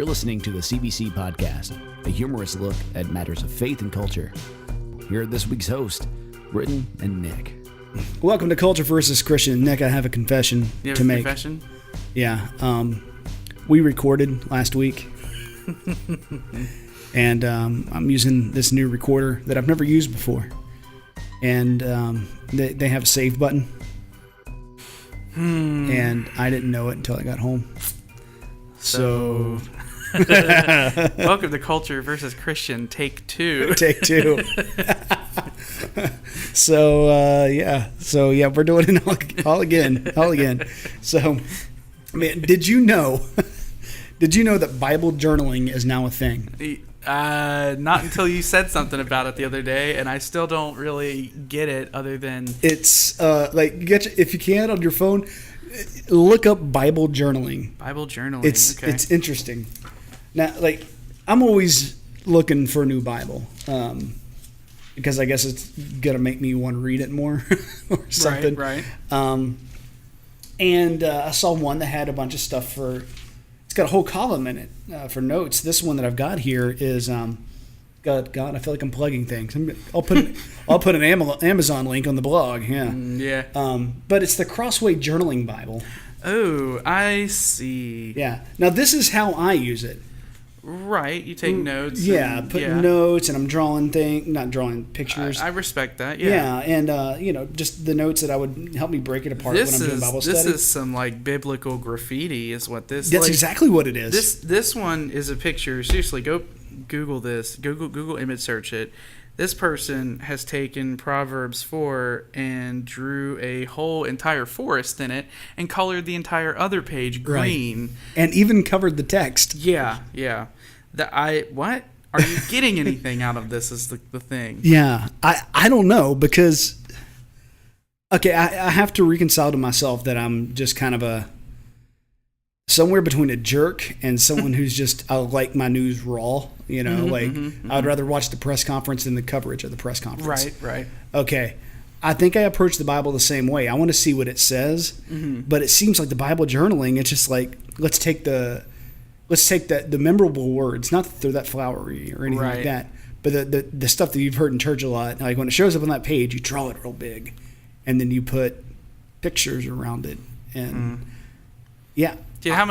listening to the CVC Podcast, a humorous look at matters of faith and culture. Here are this week's hosts, Britton and Nick. Welcome to Culture versus Christian. Nick, I have a confession You have to a make. confession? Yeah. We recorded last week, and I'm using this new recorder that I've never used before. And they have a save button. And I didn't know it until I got home. So Welcome to Culture versus Christian, take two. Take two. So we're doing it all again. So, man, did you know that Bible journaling is now a thing? Not until you said something about it the other day, and I still don't really get it. Other than it's if you can on your phone, look up Bible journaling. Bible journaling. It's interesting. Now, I'm always looking for a new Bible. Because I guess it's going to make me want to read it more or something. Right. And I saw one that had a bunch of stuff it's got a whole column in it for notes. This one that I've got here is, God, I feel like I'm plugging things. I'll put an Amazon link on the blog. Yeah. Yeah. But it's the Crossway Journaling Bible. Oh, I see. Yeah. Now, this is how I use it. Right, you take notes. Yeah, putting notes, and I'm drawing not drawing pictures. I respect that. Yeah, and just the notes that would help me break it apart when I'm doing Bible study. This is some biblical graffiti, is what this. That's exactly what it is. This one is a picture. Seriously, go Google this. Google image search it. This person has taken Proverbs 4 and drew a whole entire forest in it and colored the entire other page green. Right. And even covered the text. Yeah. What? Are you getting anything out of this is the thing. Yeah. I don't know because, okay, I have to reconcile to myself that I'm just kind of somewhere between a jerk and someone who's just, I like my news raw, I'd rather watch the press conference than the coverage of the press conference. Right. Okay. I think I approach the Bible the same way. I want to see what it says, but it seems like the Bible journaling, it's just let's take the memorable words, not that they're that flowery or anything like that, but the stuff that you've heard in church a lot, like when it shows up on that page, you draw it real big, and then you put pictures around it, and yeah. Do you know how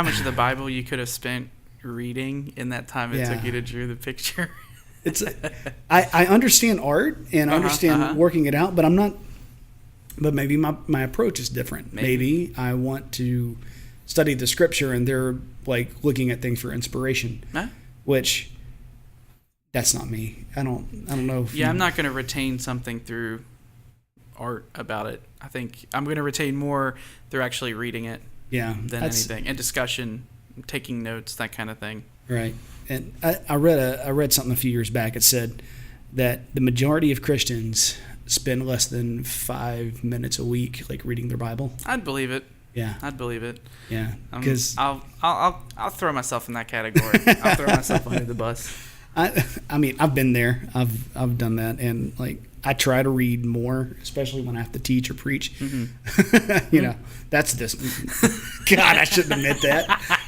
much of the Bible you could have spent reading in that time it took you to draw the picture? I understand art and I understand working it out, but I'm not. But maybe my approach is different. Maybe I want to study the scripture and they're looking at things for inspiration, which that's not me. I don't know. I'm not going to retain something through art about it. I think I'm going to retain more through actually reading it. Yeah, than anything, and discussion, taking notes, that kind of thing. Right, and I read something a few years back. It said that the majority of Christians spend less than 5 minutes a week reading their Bible. I'd believe it. Yeah, I'd believe it. Yeah, because I'll throw myself in that category. I'll throw myself under the bus. I mean, I've been there. I've done that, and I try to read more, especially when I have to teach or preach. That's this. God, I shouldn't admit that.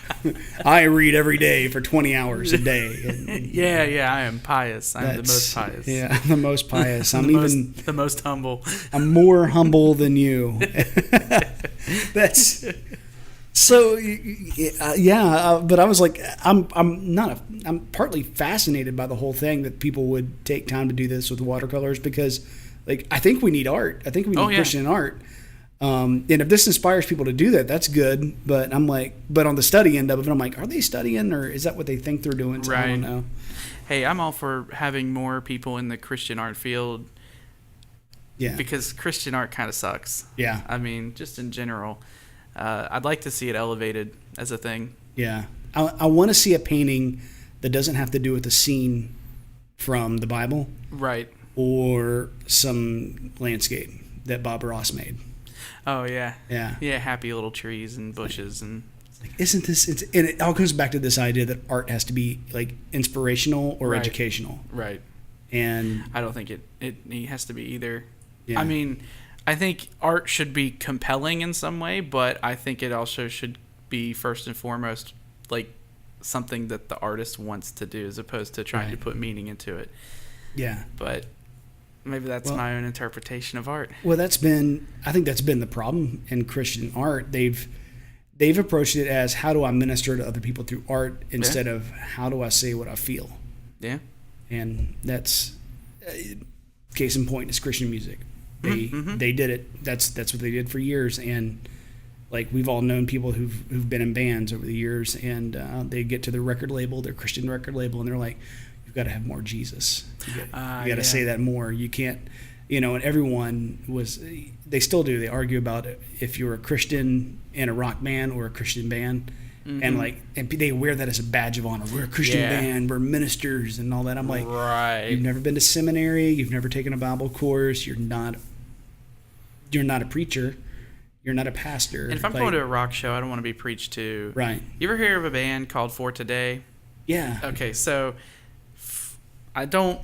I read every day for 20 hours a day. And, yeah, I am pious. I'm the most pious. Yeah, I'm the most pious. I'm the most humble. I'm more humble than you. That's so. But I was I'm partly fascinated by the whole thing that people would take time to do this with watercolors because, I think we need art. I think we need Christian art. And if this inspires people to do that, that's good. But I'm but on the study end of it, I'm are they studying or is that what they think they're doing? So right. I don't know. Hey, I'm all for having more people in the Christian art field. Yeah. Because Christian art kind of sucks. Yeah. I mean, just in general. I'd like to see it elevated as a thing. Yeah. I want to see a painting that doesn't have to do with a scene from the Bible. Right. Or some landscape that Bob Ross made. Oh, yeah. Yeah. Yeah, happy little trees and bushes. And isn't this... and it all comes back to this idea that art has to be, inspirational or educational. Right. And I don't think it has to be either. Yeah. I mean, I think art should be compelling in some way, but I think it also should be first and foremost something that the artist wants to do as opposed to trying to put meaning into it. Yeah. But maybe that's my own interpretation of art. Well, I think that's been the problem in Christian art. They've approached it as, how do I minister to other people through art instead of how do I say what I feel? Yeah. And that's case in point is Christian music. They did it. That's what they did for years. And like, we've all known people who've been in bands over the years, and they get to their record label, their Christian record label, and they're like, you've got to have more Jesus. You got to say that more. You can't, and everyone they still do. They argue about if you're a Christian in a rock band or a Christian band. And they wear that as a badge of honor. We're a Christian band. We're ministers and all that. I'm like, you've never been to seminary. You've never taken a Bible course. You're not a preacher. You're not a pastor. And if I'm going to a rock show, I don't want to be preached to. Right. You ever hear of a band called For Today? Yeah. Okay, so I don't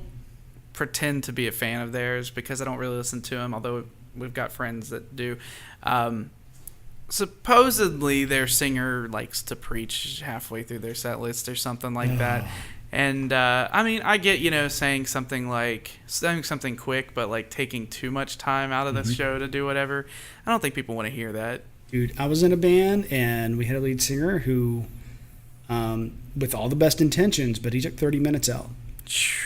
pretend to be a fan of theirs because I don't really listen to them, although we've got friends that do. Supposedly their singer likes to preach halfway through their set list or something like that. And I get, saying something quick, but like taking too much time out of the show to do whatever. I don't think people want to hear that. Dude, I was in a band and we had a lead singer who, with all the best intentions, but he took 30 minutes out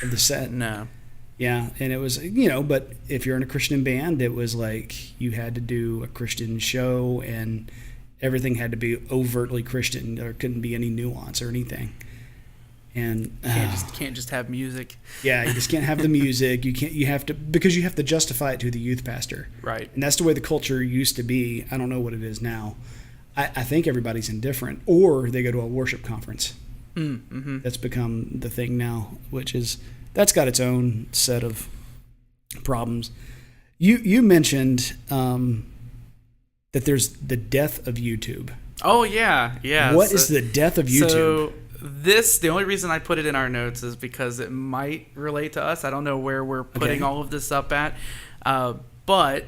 of the set. No. Yeah, and it was, but if you're in a Christian band, it was like you had to do a Christian show and everything had to be overtly Christian. There couldn't be any nuance or anything. And can't just have music. Yeah, you just can't have the music. Because you have to justify it to the youth pastor. Right. And that's the way the culture used to be. I don't know what it is now. I think everybody's indifferent, or they go to a worship conference. That's become the thing now, that's got its own set of problems. You mentioned that there's the death of YouTube. Oh yeah. What is the death of YouTube? So the only reason I put it in our notes is because it might relate to us. I don't know where we're putting all of this up at, but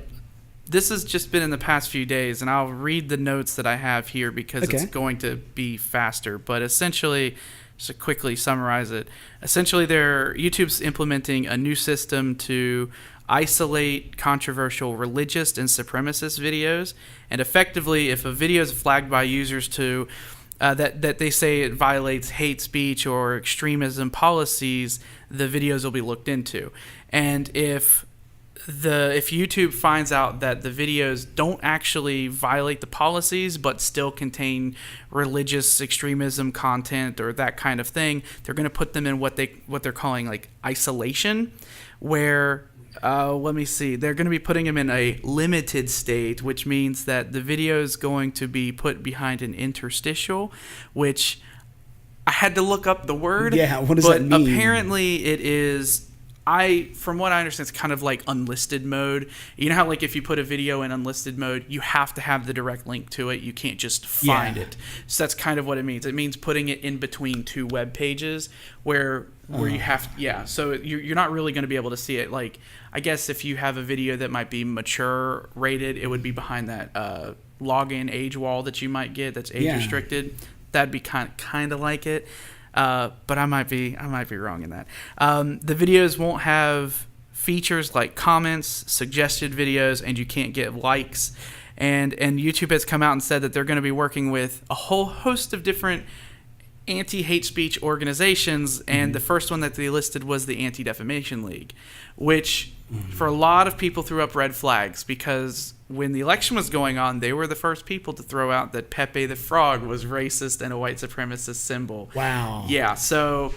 this has just been in the past few days, and I'll read the notes that I have here because it's going to be faster. But essentially, just to quickly summarize it, YouTube's implementing a new system to isolate controversial religious and supremacist videos, and effectively, if a video is flagged by users to that they say it violates hate speech or extremism policies, the videos will be looked into. And if YouTube finds out that the videos don't actually violate the policies but still contain religious extremism content or that kind of thing, they're going to put them in what they're calling like isolation, where let me see, they're going to be putting them in a limited state, which means that the video is going to be put behind an interstitial, which I had to look up the word. Yeah, what does that mean? But apparently it is, from what I understand, it's kind of like unlisted mode. You know how like if you put a video in unlisted mode, you have to have the direct link to it. You can't just find it. So that's kind of what it means. It means putting it in between two web pages where you have so you're not really going to be able to see it. Like, I guess if you have a video that might be mature rated, it would be behind that login age wall that you might get that's age restricted. That'd be kind of like it. But I might be wrong in that. The videos won't have features like comments, suggested videos, and you can't get likes. And YouTube has come out and said that they're going to be working with a whole host of different anti-hate speech organizations, and the first one that they listed was the Anti-Defamation League, which for a lot of people threw up red flags, because when the election was going on, they were the first people to throw out that Pepe the Frog was racist and a white supremacist symbol. Wow. Yeah, so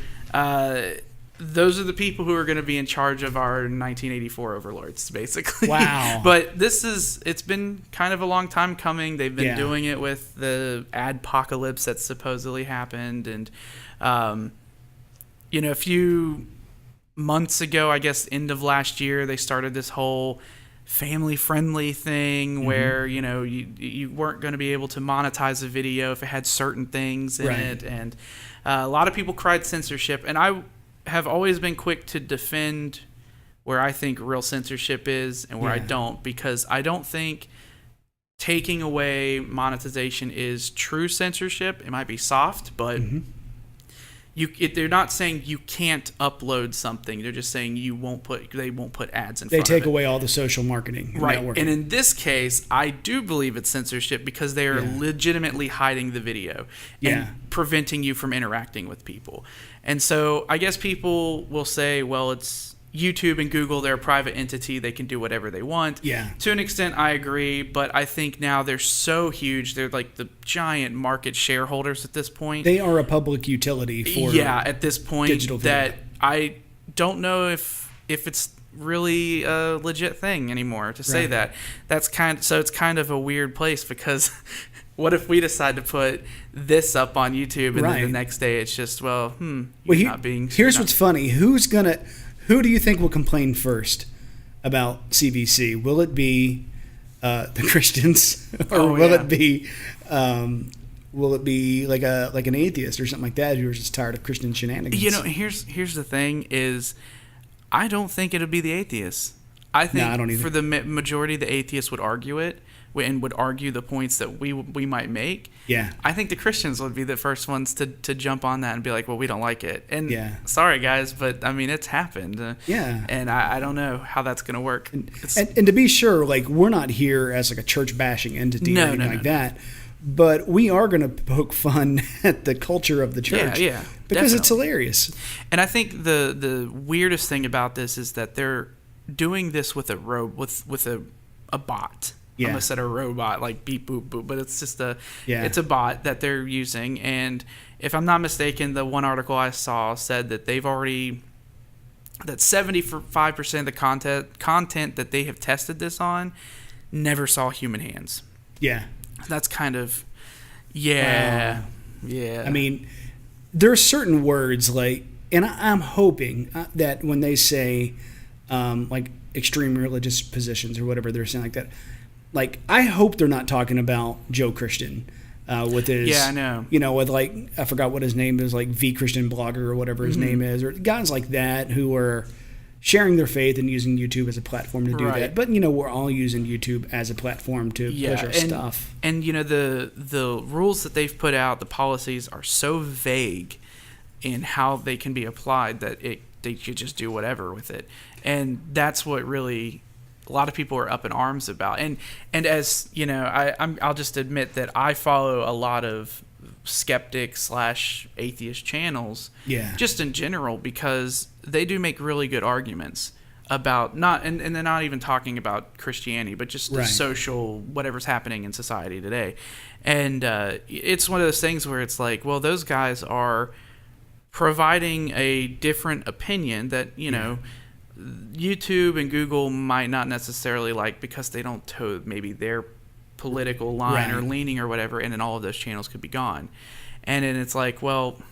those are the people who are going to be in charge of our 1984 overlords, basically. Wow. But it's been kind of a long time coming. They've been doing it with the adpocalypse that supposedly happened. And, a few months ago, I guess end of last year, they started this whole family-friendly thing where, you weren't going to be able to monetize a video if it had certain things in it. And a lot of people cried censorship. And I have always been quick to defend where I think real censorship is and where I don't, because I don't think taking away monetization is true censorship. It might be soft, but they're not saying you can't upload something. They're just saying they won't put ads in front of it. They take away all the social marketing. Right. Networking. And in this case, I do believe it's censorship because they are legitimately hiding the video and preventing you from interacting with people. And so I guess people will say, well, it's YouTube and Google, they're a private entity. They can do whatever they want. Yeah. To an extent, I agree. But I think now they're so huge. They're like the giant market shareholders at this point. They are a public utility for at this point digital video. that I don't know if it's really a legit thing anymore to say that. It's kind of a weird place because what if we decide to put this up on YouTube and then the next day it's just, here's what's funny. Who do you think will complain first about CVC? Will it be the Christians, or will it be like an atheist or something like that who's just tired of Christian shenanigans? Here's the thing is, I don't think it'll be the atheists. I think I don't either. For the majority, the atheists would argue it and would argue the points that we might make. Yeah. I think the Christians would be the first ones to jump on that and be like, well, we don't like it. And sorry, guys, but I mean, it's happened. And I don't know how that's going to work. And to be sure, like, we're not here as like a church bashing entity or anything like that. But we are going to poke fun at the culture of the church. Yeah, because definitely. It's hilarious. And I think the weirdest thing about this is that they're doing this with a bot. I almost said a robot, like beep boop boop, but it's just it's a bot that they're using. And if I'm not mistaken, the one article I saw said that that 75% of the content that they have tested this on never saw human hands. Yeah. That's kind of yeah. I mean, there are certain words like, and I'm hoping that when they say like extreme religious positions or whatever they're saying like that, like, I hope they're not talking about Joe Christian with his, I know, with like, I forgot what his name is, like V Christian Blogger or whatever his name is, or guys like that who are sharing their faith and using YouTube as a platform to do that. But we're all using YouTube as a platform to push our stuff. And the rules that they've put out, the policies are so vague in how they can be applied that they could just do whatever with it. And that's what really a lot of people are up in arms about. And as I'll just admit that I follow a lot of skeptic/atheist channels, just in general, because they do make really good arguments about and they're not even talking about Christianity, but just the social, whatever's happening in society today. And it's one of those things where it's like, well, those guys are providing a different opinion that, YouTube and Google might not necessarily like because they don't toe maybe their political line or leaning or whatever, and then all of those channels could be gone. And then it's like, well,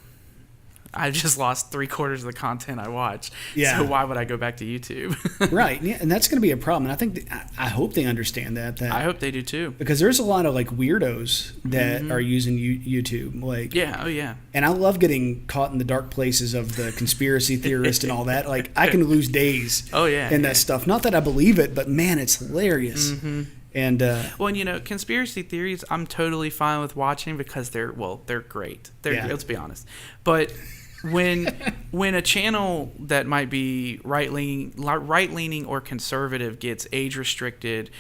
I just lost 3/4 of the content I watch. So why would I go back to YouTube? Right. Yeah, and that's going to be a problem. And I think I hope they understand that. I hope they do too. Because there's a lot of like weirdos that are using YouTube. Like, and I love getting caught in the dark places of the conspiracy theorist and all that. Like, I can lose days in that stuff. Not that I believe it, but man, it's hilarious. And conspiracy theories, I'm totally fine with watching because they're great. Let's be honest. But when a channel that might be right leaning or conservative gets age restricted,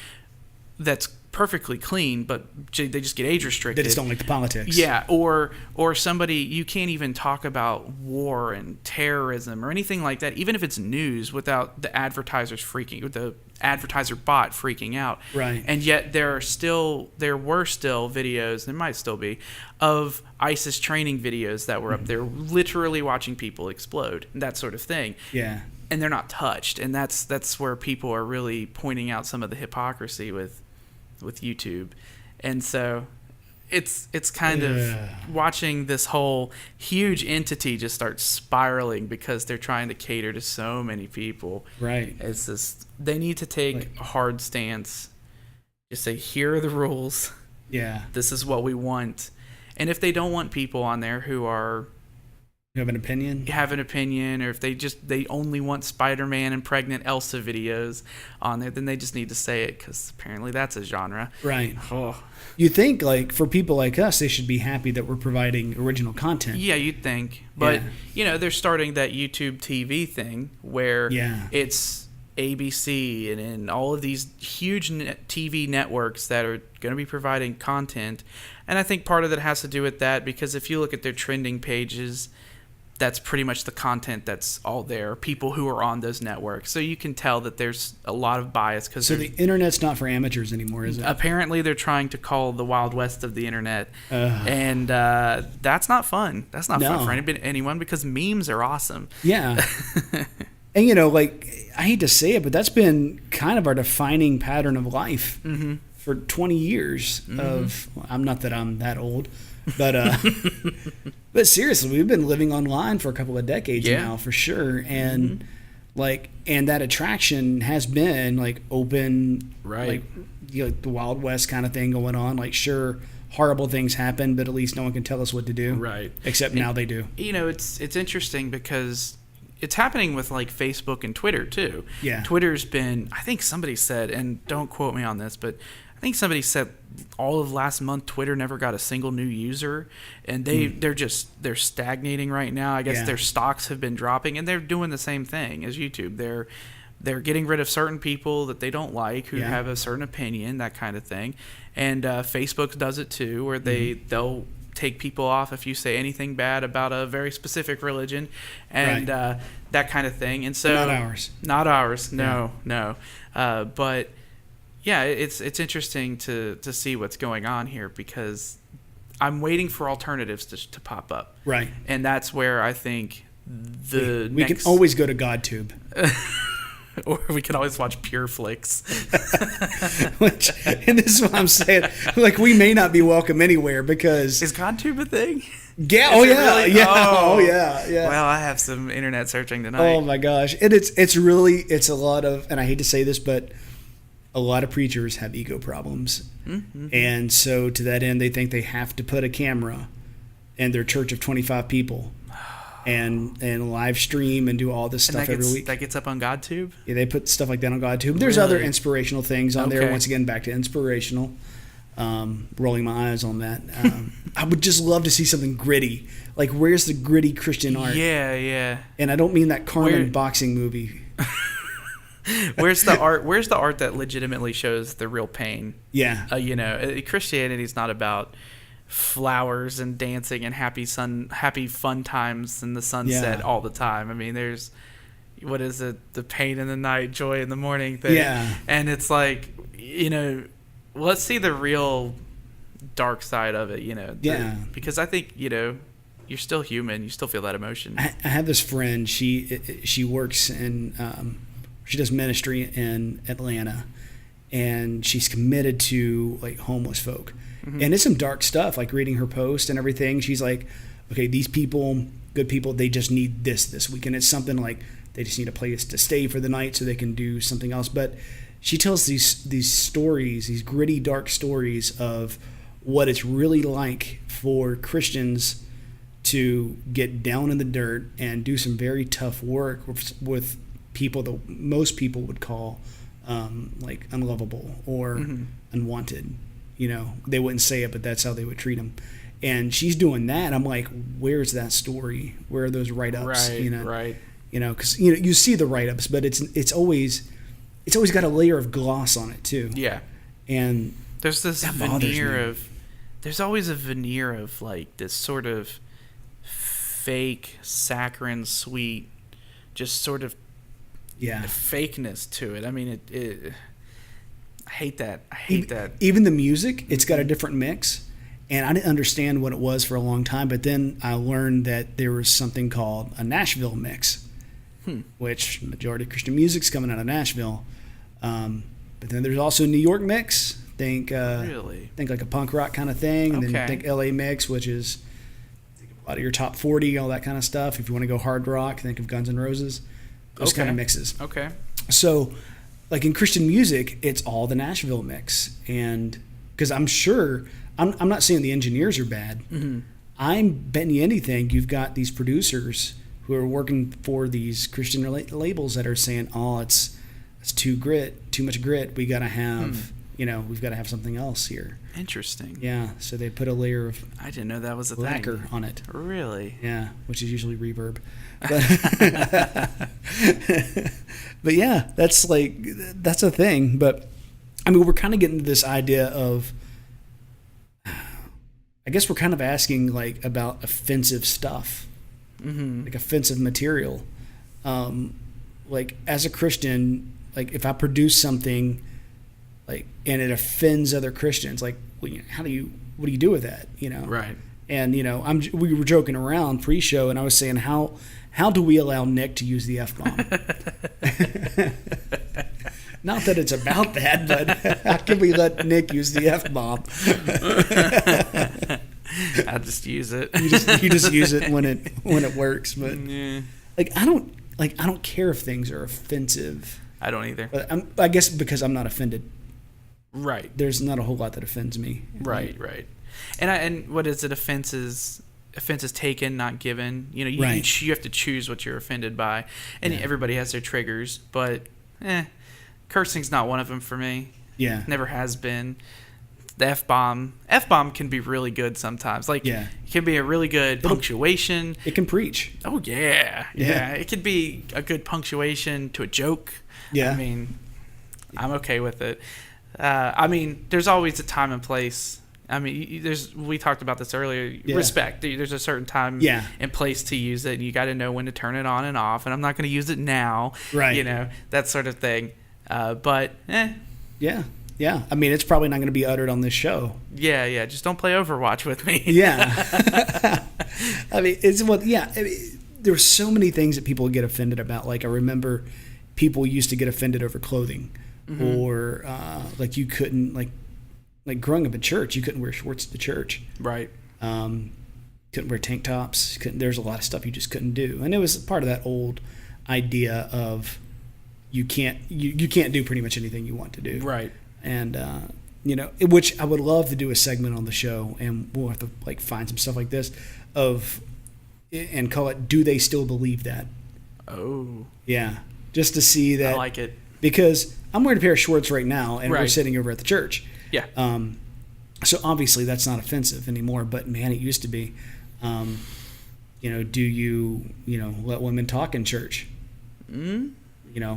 that's perfectly clean, but they just get age restricted. They just don't like the politics. Yeah, or somebody, you can't even talk about war and terrorism or anything like that, even if it's news, without the advertiser bot freaking out. Right. And yet there were still videos, there might still be, of ISIS training videos that were up there, literally watching people explode and that sort of thing. Yeah. And they're not touched, and that's where people are really pointing out some of the hypocrisy with YouTube. And so it's kind of watching this whole huge entity just start spiraling because they're trying to cater to so many people. Right. It's just, they need to take a hard stance. Just say, here are the rules. Yeah. This is what we want. And if they don't want people on there who are You have an opinion? Or if they only want Spider-Man and pregnant Elsa videos on there, then they just need to say it, because apparently that's a genre. Right. Oh. You think, like, for people like us, they should be happy that we're providing original content. Yeah, you'd think. But, they're starting that YouTube TV thing where it's ABC and all of these huge TV networks that are going to be providing content. And I think part of it has to do with that, because if you look at their trending pages, that's pretty much the content that's all there, people who are on those networks. So you can tell that there's a lot of bias. So the internet's not for amateurs anymore, is it? Apparently they're trying to call the Wild West of the internet. And that's not fun. That's not fun for anyone, because memes are awesome. Yeah. And, I hate to say it, but that's been kind of our defining pattern of life for 20 years I'm not that I'm that old, but but seriously, we've been living online for a couple of decades now, for sure. And and that attraction has been like open, right? Like the Wild West kind of thing going on. Like, sure, horrible things happen, but at least no one can tell us what to do, right? Except now they do. It's interesting because it's happening with like Facebook and Twitter too. Yeah, Twitter's been, I think somebody said, and don't quote me on this, but I think somebody said all of last month Twitter never got a single new user, and they're stagnating right now. I guess their stocks have been dropping, and they're doing the same thing as YouTube. They're getting rid of certain people that they don't like, who have a certain opinion, that kind of thing. And Facebook does it too, where they'll take people off if you say anything bad about a very specific religion, and that kind of thing. And so not ours. No. But yeah, it's interesting to see what's going on here, because I'm waiting for alternatives to pop up. Right. And that's where I think we can always go to GodTube. Or we can always watch Pure Flix. And this is what I'm saying. Like, we may not be welcome anywhere, because... Is GodTube a thing? Yeah. Really? Yeah. Well, I have some internet searching tonight. Oh my gosh. And it's a lot of, and I hate to say this, but a lot of preachers have ego problems. Mm-hmm. And so to that end, they think they have to put a camera in their church of 25 people and live stream and do all this stuff every week. That gets up on GodTube? Yeah, they put stuff like that on GodTube. There's other inspirational things on there. Once again, back to inspirational. Rolling my eyes on that. I would just love to see something gritty. Like, where's the gritty Christian art? Yeah. And I don't mean that Carmen boxing movie. Where's the art? Where's the art that legitimately shows the real pain? Yeah. Christianity is not about flowers and dancing and happy fun times in the sunset all the time. I mean, there's, what is it? The pain in the night, joy in the morning thing. Yeah. And it's like, let's see the real dark side of it, because I think, you're still human. You still feel that emotion. I have this friend. She works in, she does ministry in Atlanta, and she's committed to like homeless folk. Mm-hmm. And it's some dark stuff, like reading her post and everything. She's like, okay, these people, good people, they just need this week. And it's something like they just need a place to stay for the night so they can do something else. But she tells these stories, these gritty, dark stories of what it's really like for Christians to get down in the dirt and do some very tough work with people that most people would call like unlovable or unwanted. They wouldn't say it, but that's how they would treat them. And she's doing that. I'm like, where's that story? Where are those write-ups? Right. Because you see the write-ups, but it's always got a layer of gloss on it too. Yeah. And there's this there's always a veneer of like this sort of fake, saccharine, sweet, just sort of fakeness to it. I mean, I hate that. Even the music, it's got a different mix. And I didn't understand what it was for a long time, but then I learned that there was something called a Nashville mix, which majority of Christian music's coming out of Nashville. But then there's also a New York mix. Think like a punk rock kind of thing. And then think LA mix, which is a lot of your top 40, all that kind of stuff. If you want to go hard rock, think of Guns N' Roses. Those kind of mixes. Okay. So, like in Christian music, it's all the Nashville mix. And because I'm sure, I'm not saying the engineers are bad, I'm betting you anything you've got these producers who are working for these Christian labels that are saying, "Oh, it's too much grit. We got to have, we've got to have something else here." Interesting. Yeah, so they put a layer of I didn't know that was a lacquer thing. on it. Really? Yeah, which is usually reverb. But yeah, that's a thing. But I mean, we're kind of getting to this idea of, I guess we're kind of asking like about offensive stuff, like offensive material. Like as a Christian, like if I produce something, like and it offends other Christians, like what do you do with that? Right. And we were joking around pre-show, and I was saying how do we allow Nick to use the F-bomb? Not that it's about that, but how can we let Nick use the F-bomb? I just use it. You just use it when it works, but yeah. I don't care if things are offensive. I don't either. But I guess because I'm not offended. Right. There's not a whole lot that offends me. Right. And what is it? Offenses taken, not given. You have to choose what you're offended by, and everybody has their triggers. But cursing's not one of them for me. Yeah, never has been. The F-bomb can be really good sometimes. It can be a really good punctuation. It can preach. Oh yeah. It could be a good punctuation to a joke. Yeah, I mean, I'm okay with it. I mean, there's always a time and place. I mean, we talked about this earlier. Yeah. Respect. There's a certain time and place to use it, and you got to know when to turn it on and off. And I'm not going to use it now. Right. That sort of thing. Yeah. I mean, it's probably not going to be uttered on this show. Yeah. Just don't play Overwatch with me. Yeah. I mean, there were so many things that people get offended about. Like I remember people used to get offended over clothing, or you couldn't like growing up in church, you couldn't wear shorts to church. Right. Couldn't wear tank tops. There's a lot of stuff you just couldn't do. And it was part of that old idea of you can't do pretty much anything you want to do. Right. And, which I would love to do a segment on the show, and we'll have to find some stuff like this and call it, "Do They Still Believe That?" Oh. Yeah. Just to see that. I like it. Because I'm wearing a pair of shorts right now, and we're sitting over at the church. Yeah. So obviously that's not offensive anymore, but man, it used to be. Do you let women talk in church?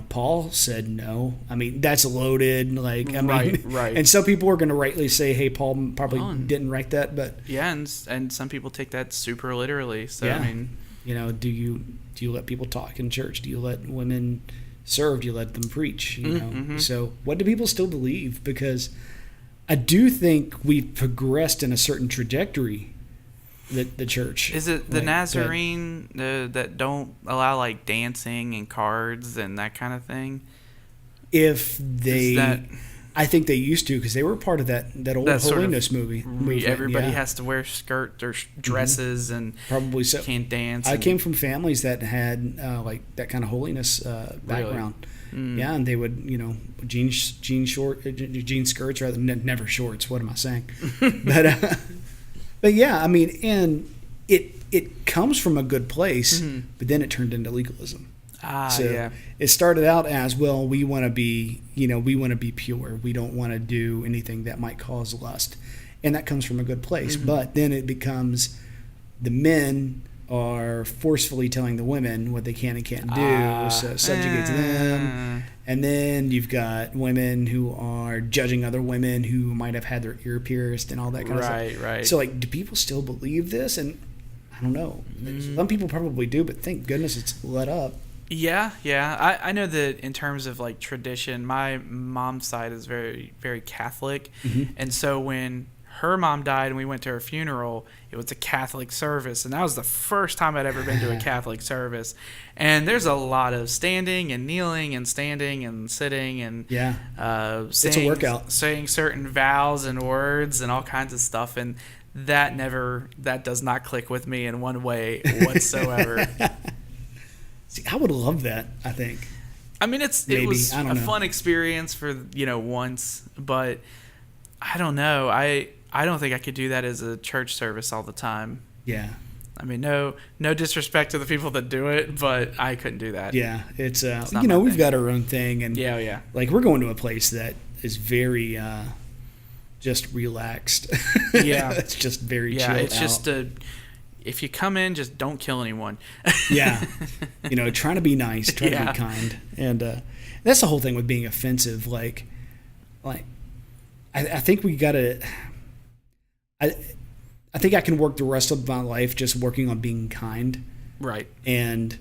Paul said no. I mean, that's loaded. Right. And some people are going to rightly say, "Hey, Paul probably didn't write that," but and some people take that super literally. So I mean, do you let people talk in church? Do you let women serve? Do you let them preach? So what do people still believe? Because I do think we've progressed in a certain trajectory. The church. Is it the Nazarene that don't allow dancing and cards and that kind of thing? I think they used to, because they were part of that old holiness movie. Everybody has to wear skirts or dresses and probably so. Can't dance. I came from families that had that kind of holiness background. Really? Yeah, and they would jean skirts rather than never shorts. What am I saying? But yeah, I mean, and it comes from a good place, but then it turned into legalism. It started out as, well, we want to be pure. We don't want to do anything that might cause lust, and that comes from a good place. But then it becomes the men are forcefully telling the women what they can and can't do, so subjugate to them. And then you've got women who are judging other women who might have had their ear pierced and all that kind of stuff. Right. So, do people still believe this? And I don't know. Some people probably do, but thank goodness it's let up. Yeah. I know that in terms of tradition, my mom's side is very, very Catholic. And so when her mom died and we went to her funeral, it was a Catholic service, and that was the first time I'd ever been to a Catholic service. And there's a lot of standing and kneeling and standing and sitting and it's a workout, saying certain vows and words and all kinds of stuff, and that does not click with me in one way whatsoever. See, I would love that. I think. I mean, it was a fun experience for once, but I don't know. I don't think I could do that as a church service all the time. Yeah. I mean, no disrespect to the people that do it, but I couldn't do that. Yeah, it's not my we've thing. got our own thing, and Yeah. like we're going to a place that is very just relaxed. Yeah, it's just very yeah. chilled It's out. just if you come in, just don't kill anyone. Yeah, trying to be nice, trying to Yeah. be kind, and that's the whole thing with being offensive. Like I think we gotta. I think I can work the rest of my life just working on being kind. Right. And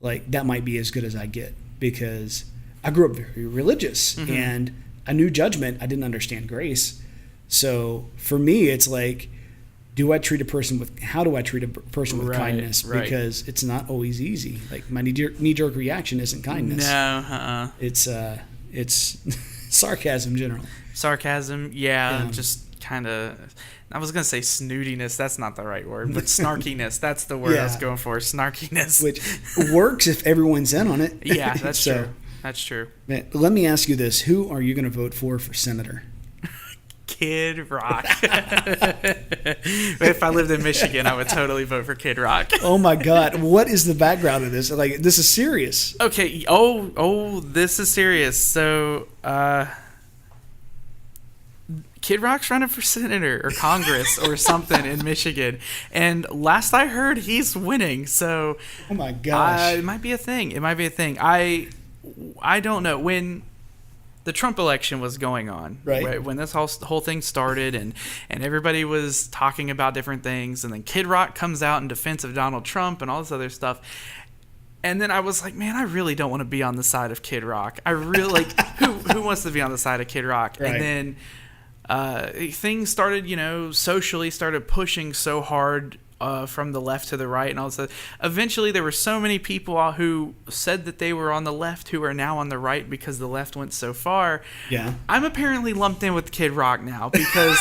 like that might be as good as I get because I grew up very religious and I knew judgment. I didn't understand grace. So for me, it's like, how do I treat a person with kindness? Right. Because it's not always easy. Like my knee-jerk reaction isn't kindness. No, It's sarcasm in general. sarcasm. Yeah. Just kind of. I was gonna say snootiness. That's not the right word, but snarkiness. That's the word I was going for. Snarkiness, which works if everyone's in on it. Yeah, that's true. That's true. Man, let me ask you this: who are you going to vote for senator? Kid Rock. If I lived in Michigan, I would totally vote for Kid Rock. Oh my God! What is the background of this? Like, this is serious. Okay. Oh, this is serious. So, Kid Rock's running for senator or Congress or something in Michigan, and last I heard, he's winning. So, oh my gosh, it might be a thing. I don't know. When the Trump election was going on, right? When this whole thing started, and everybody was talking about different things, and then Kid Rock comes out in defense of Donald Trump and all this other stuff. And then I was like, man, I really don't want to be on the side of Kid Rock. I really who wants to be on the side of Kid Rock? Right. And then things started, socially started pushing so hard from the left to the right and all this stuff. Eventually, there were so many people who said that they were on the left who are now on the right because the left went so far. Yeah. I'm apparently lumped in with Kid Rock now because,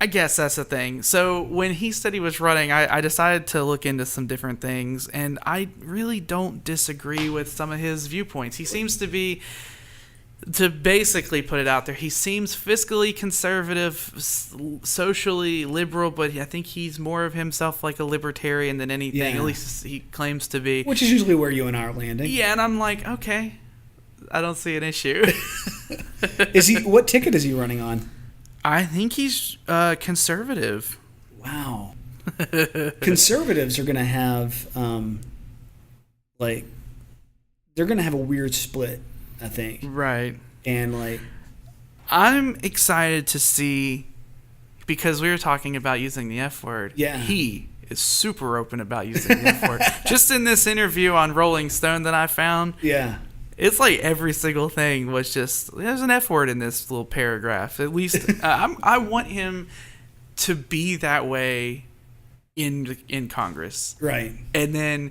I guess that's the thing. So when he said he was running, I decided to look into some different things, and I really don't disagree with some of his viewpoints. He seems to be... To basically put it out there, he seems fiscally conservative, socially liberal, but I think he's more of himself like a libertarian than anything. Yeah. At least he claims to be. Which is usually where you and I are landing. Yeah, and I'm like, okay, I don't see an issue. What ticket is he running on? I think he's conservative. Wow. Conservatives are going to have, they're going to have a weird split, I think. Right. And I'm excited to see, because we were talking about using the F word. Yeah. He is super open about using the F word. Just in this interview on Rolling Stone that I found. Yeah. It's like every single thing was just, there's an F word in this little paragraph. At least I want him to be that way in Congress. Right. And then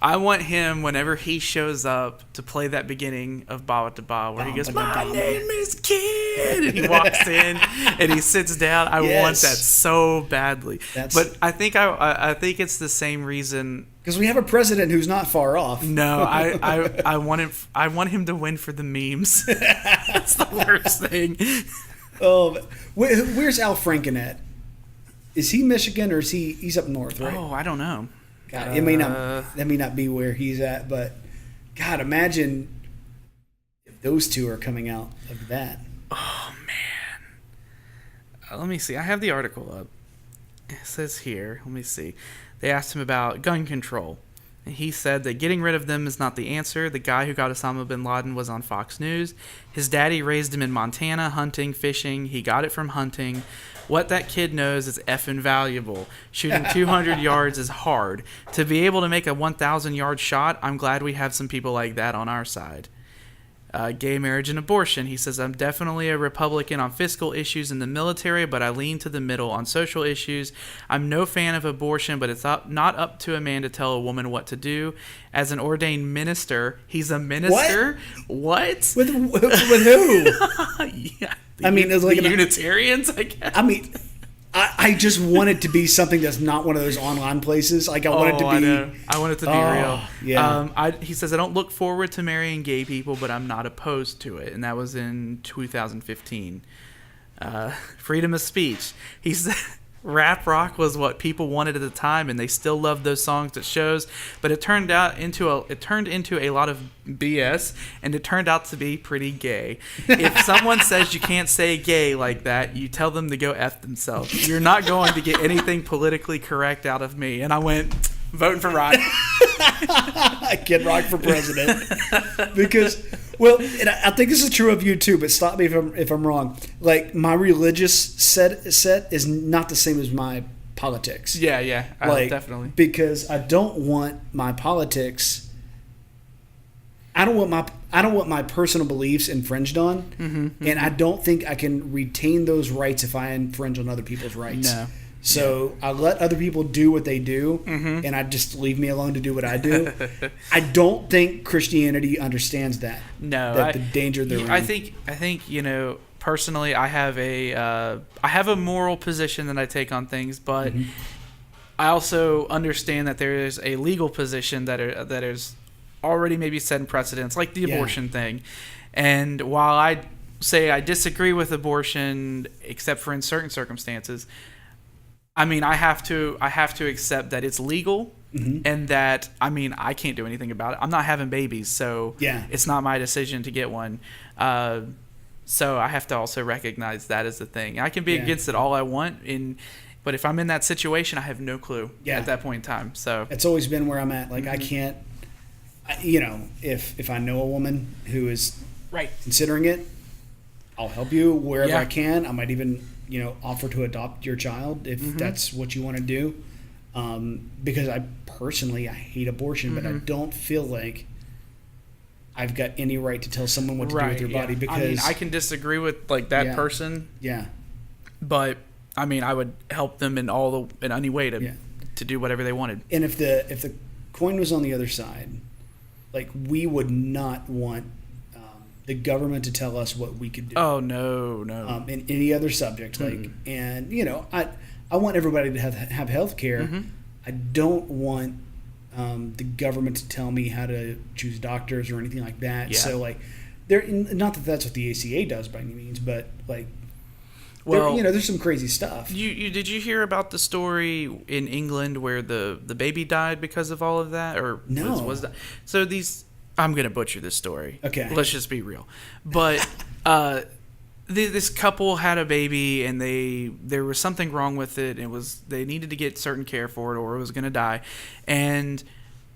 I want him, whenever he shows up, to play that beginning of Ba Ba Da where he goes, "My name is Kid," and he walks in and he sits down. I want that so badly. But I think I think it's the same reason. Because we have a president who's not far off. No, I want him to win for the memes. That's the worst thing. Oh, where's Al Franken at? Is he Michigan or is he's up north, right? Oh, I don't know. God, that may not be where he's at, but God, imagine if those two are coming out of that. Oh man. Let me see. I have the article up. It says here. Let me see. They asked him about gun control. And he said that getting rid of them is not the answer. The guy who got Osama bin Laden was on Fox News. His daddy raised him in Montana, hunting, fishing. He got it from hunting. What that kid knows is effing valuable. Shooting 200 yards is hard. To be able to make a 1,000-yard shot, I'm glad we have some people like that on our side. Gay marriage and abortion. He says, I'm definitely a Republican on fiscal issues in the military, but I lean to the middle on social issues. I'm no fan of abortion, but it's not up to a man to tell a woman what to do. As an ordained minister, he's a minister? What? With who? Yeah. I mean, it's like Unitarians, I guess. I mean, I just want it to be something that's not one of those online places. Like I want it to be. I want it to be real. Yeah. He says, I don't look forward to marrying gay people, but I'm not opposed to it. And that was in 2015. Freedom of speech. He said, rap rock was what people wanted at the time, and they still loved those songs at shows. But it turned into a lot of BS, and it turned out to be pretty gay. If someone says you can't say gay like that, you tell them to go F themselves. You're not going to get anything politically correct out of me. And I went voting for Rock. Kid Rock for president. Because, well, and I think this is true of you too, but stop me if I'm wrong. Like, my religious set is not the same as my politics. Yeah, like, definitely. Because I don't want my politics. I don't want my personal beliefs infringed on, and I don't think I can retain those rights if I infringe on other people's rights. No. So I let other people do what they do, and I just leave me alone to do what I do. I don't think Christianity understands that. No, the danger they're in. I think personally, I have a moral position that I take on things, but I also understand that there is a legal position that is already maybe set in precedence, like the abortion thing. And while I say I disagree with abortion, except for in certain circumstances, I mean, I have to accept that it's legal, and that, I mean, I can't do anything about it. I'm not having babies, so it's not my decision to get one. So I have to also recognize that as a thing. I can be against it all I want, but if I'm in that situation, I have no clue at that point in time. So it's always been where I'm at. Like, I can't, if I know a woman who is considering it, I'll help you wherever I can. I might even offer to adopt your child if that's what you want to do. Because I hate abortion, but I don't feel like I've got any right to tell someone what to do with your body. Because I mean, I can disagree with that person. Yeah. But I mean, I would help them in any way to do whatever they wanted. And if the coin was on the other side, like, we would not want the government to tell us what we could do. Oh, no. In any other subject, I want everybody to have health care. I don't want the government to tell me how to choose doctors or anything like that. Yeah. So, like, not that that's what the ACA does by any means, but like, there's some crazy stuff. Did you hear about the story in England where the baby died because of all of that? Or no. Was that? So I'm going to butcher this story. Okay. Let's just be real. But this couple had a baby, and there was something wrong with it. They needed to get certain care for it, or it was going to die. And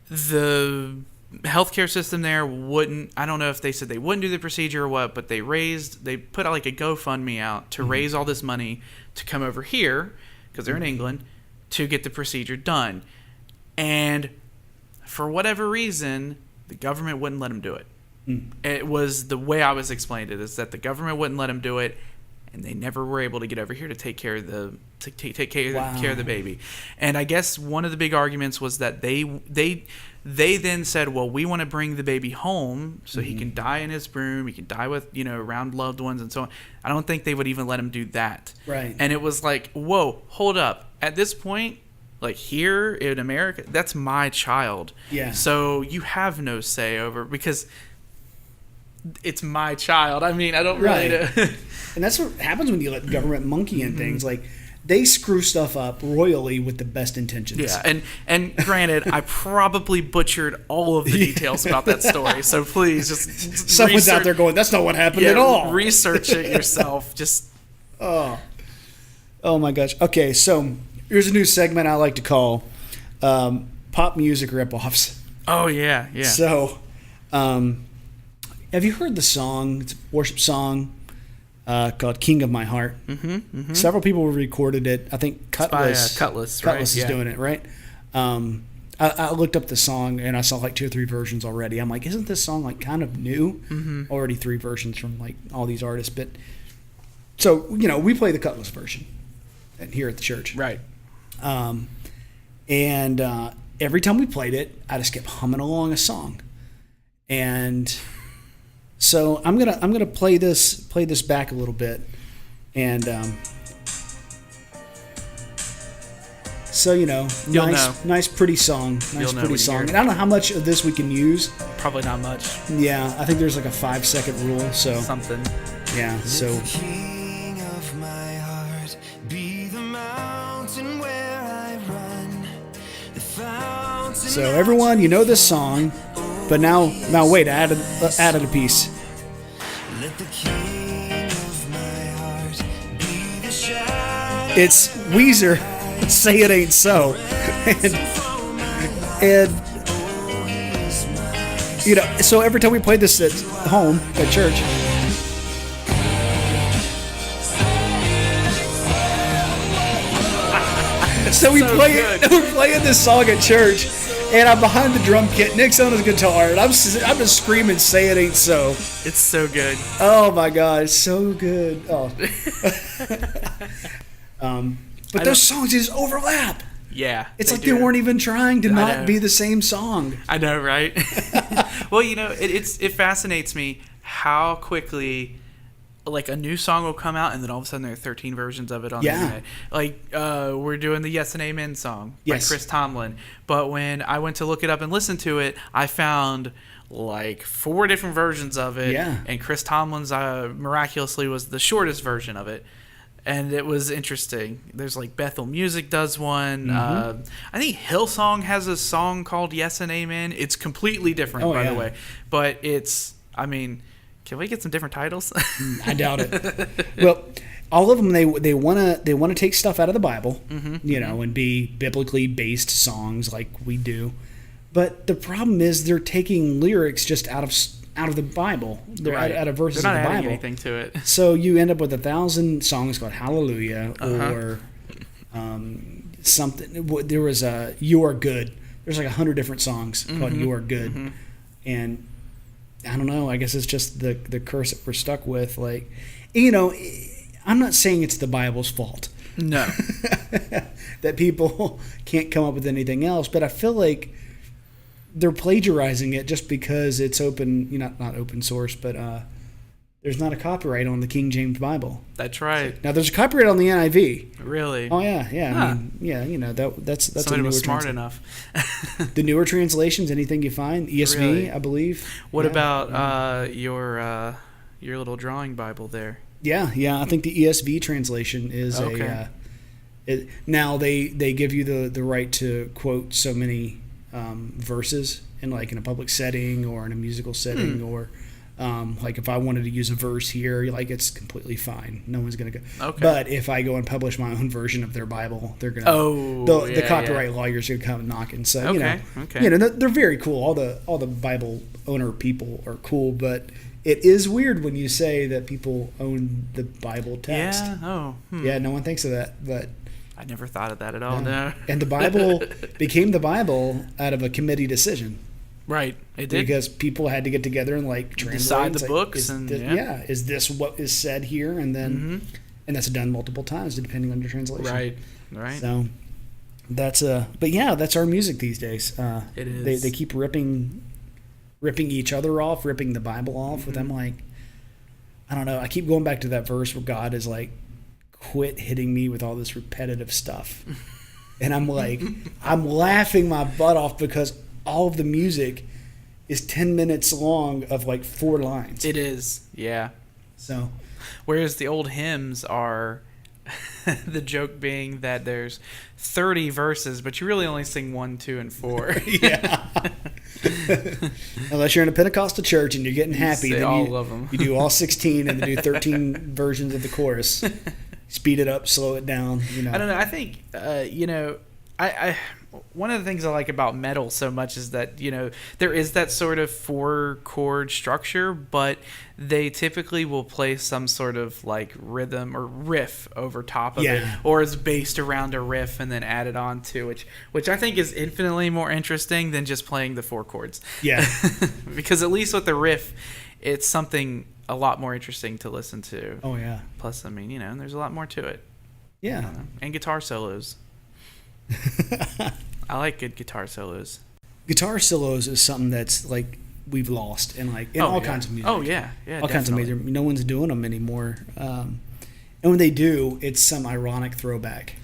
the healthcare system there wouldn't, I don't know if they said they wouldn't do the procedure or what, but they put out like a GoFundMe out to raise all this money to come over here, because they're in England, to get the procedure done. And for whatever reason, the government wouldn't let them do it. It was the way I was explained it, is that the government wouldn't let them do it, and they never were able to get over here to take care of care of the baby. And I guess one of the big arguments was that they then said, well, we want to bring the baby home so he can die in his room, he can die with around loved ones and so on. I don't think they would even let him do that. Right. And it was like, whoa, hold up. At this point, like, here in America, that's my child. Yeah. So you have no say over, because it's my child. I mean, I don't really know. And that's what happens when you let government monkey in things. Like, they screw stuff up royally with the best intentions. Yeah, and granted, I probably butchered all of the details about that story. So please, just someone's out there going, "That's not what happened at all." Research it yourself. Just oh my gosh. Okay, so here's a new segment I like to call pop music ripoffs. Oh yeah. So, have you heard the song? It's a worship song called "King of My Heart." Several people recorded it. I think Cutlass. Cutlass is doing it, right? I looked up the song and I saw like 2 or 3 versions already. I'm like, isn't this song like kind of new? Already 3 versions from like all these artists. But so we play the Cutlass version here at the church, right? And every time we played it, I just kept humming along a song, and so I'm gonna play this back a little bit, and so nice pretty song, And I don't know how much of this we can use. Probably not much. Yeah, I think there's like a 5-second rule. So something. Yeah. So. King of my heart, be the mountain So everyone, you know this song, but now wait, I added a piece. It's Weezer, Say It Ain't So. And you know, so every time we played this at home, at church, so we're playing this song at church, and I'm behind the drum kit, Nick's on his guitar, and I'm just screaming, "Say It Ain't So." It's so good. Oh my God, it's so good. Oh. But those songs just overlap. Yeah. It's like they weren't even trying to not be the same song. I know, right? Well, you know, it fascinates me how quickly like a new song will come out and then all of a sudden there are 13 versions of it on the internet. Like we're doing the Yes and Amen song by Chris Tomlin. But when I went to look it up and listen to it, I found like 4 different versions of it. Yeah. And Chris Tomlin's miraculously was the shortest version of it. And it was interesting. There's like Bethel Music does one. I think Hillsong has a song called Yes and Amen. It's completely different, by the way. But it's, I mean, can we get some different titles? I doubt it. Well, all of them they want to take stuff out of the Bible, you know, and be biblically based songs like we do. But the problem is they're taking lyrics just out of the Bible. They're out of verses of the Bible. They're not adding anything to it. So you end up with 1,000 songs called Hallelujah or something. There was a You Are Good. There's like 100 different songs called You Are Good. And I don't know. I guess it's just the curse that we're stuck with. Like, you know, I'm not saying it's the Bible's fault. No. That people can't come up with anything else. But I feel like they're plagiarizing it just because it's open, you know, not open source, but there's not a copyright on the King James Bible. That's right. Now there's a copyright on the NIV. Really? Oh yeah. I mean, yeah, you know, that's somebody was smart enough. The newer translations, anything you find, ESV, really? I believe. What about your little drawing Bible there? Yeah. I think the ESV translation is now they give you the right to quote so many verses in a public setting or in a musical setting or like if I wanted to use a verse here, like it's completely fine. No one's gonna go. Okay. But if I go and publish my own version of their Bible, they're gonna. The copyright lawyers are gonna come knocking. So you know, they're very cool. All the Bible owner people are cool, but it is weird when you say that people own the Bible text. Yeah. Yeah. No one thinks of that, but. I never thought of that at all. No. And the Bible became the Bible out of a committee decision. Right. It did. Because people had to get together and translate. Decide the books. Is this what is said here? And then, and that's done multiple times depending on your translation. Right. So that's but yeah, that's our music these days. It is. They keep ripping each other off, ripping the Bible off. With them, I don't know. I keep going back to that verse where God is like, quit hitting me with all this repetitive stuff. And I'm like, I'm laughing my butt off because all of the music is 10 minutes long of 4 lines. It is, yeah. So, whereas the old hymns are the joke being that there's 30 verses, but you really only sing 1, 2, and 4. Yeah. Unless you're in a Pentecostal church and you're getting happy, then all of them. You do all 16 and then do 13 versions of the chorus. Speed it up, slow it down. You know. I don't know. I think I one of the things I like about metal so much is that there is that sort of 4-chord structure, but they typically will play some sort of rhythm or riff over top of it, or is based around a riff and then added on to which I think is infinitely more interesting than just playing the 4 chords. Yeah, because at least with the riff, it's something a lot more interesting to listen to. Oh yeah. Plus, I mean, there's a lot more to it. Yeah. And guitar solos. I like good guitar solos. Guitar solos is something that's we've lost in all kinds of music. Oh yeah, all kinds of music. No one's doing them anymore. And when they do, it's some ironic throwback.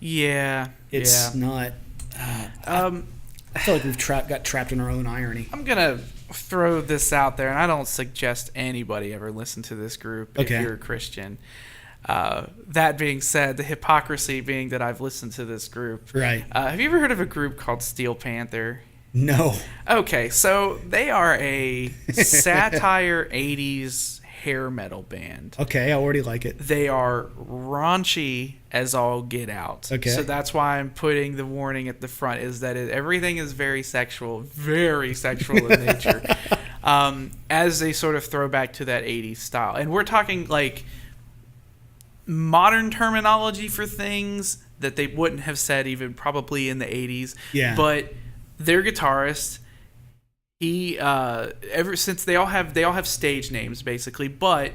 Yeah. It's not. I feel like we've got trapped in our own irony. I'm gonna throw this out there, and I don't suggest anybody ever listen to this group if you're a Christian. That being said, the hypocrisy being that I've listened to this group. Right. Have you ever heard of a group called Steel Panther? No. Okay, so they are a satire 80s hair metal band. Okay, I already like it. They are raunchy as all get out. Okay. So that's why I'm putting the warning at the front, is that everything is very sexual in nature. As they sort of throw back to that 80s style. And we're talking like modern terminology for things that they wouldn't have said even probably in the 80s. Yeah. But their guitarist, he ever since they all have stage names basically, but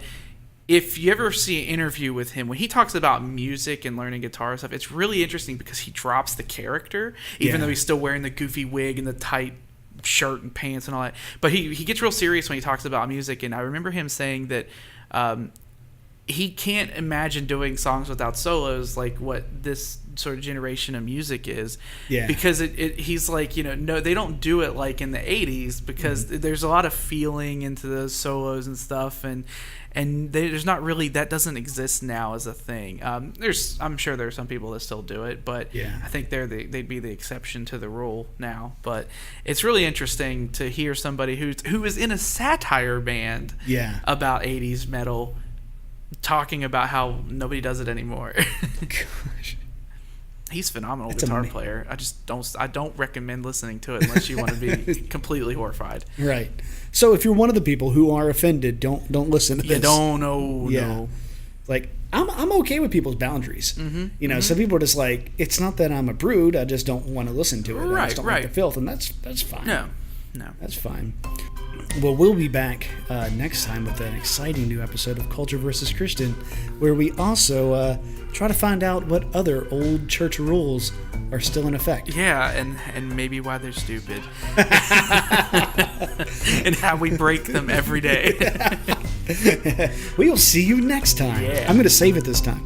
if you ever see an interview with him, when he talks about music and learning guitar stuff, it's really interesting because he drops the character, even though he's still wearing the goofy wig and the tight shirt and pants and all that. But he gets real serious when he talks about music, and I remember him saying that he can't imagine doing songs without solos like what this sort of generation of music is. Yeah. Because he's like, no, they don't do it like in the 80s because there's a lot of feeling into those solos and stuff, and there's not really, that doesn't exist now as a thing. I'm sure there are some people that still do it, but I think they'd be the exception to the rule now. But it's really interesting to hear somebody who is in a satire band about 80s metal talking about how nobody does it anymore. Gosh. He's a phenomenal guitar player. I don't recommend listening to it unless you want to be completely horrified. Right. So if you're one of the people who are offended, don't listen to this. No. Like I'm okay with people's boundaries. Mm-hmm. Some people are just like, it's not that I'm a prude, I just don't want to listen to it. I just don't like the filth, and that's fine. No. That's fine. Well, we'll be back next time with an exciting new episode of Culture vs. Christian, where we also try to find out what other old church rules are still in effect. Yeah, and maybe why they're stupid. And how we break them every day. We'll see you next time. Yeah. I'm going to save it this time.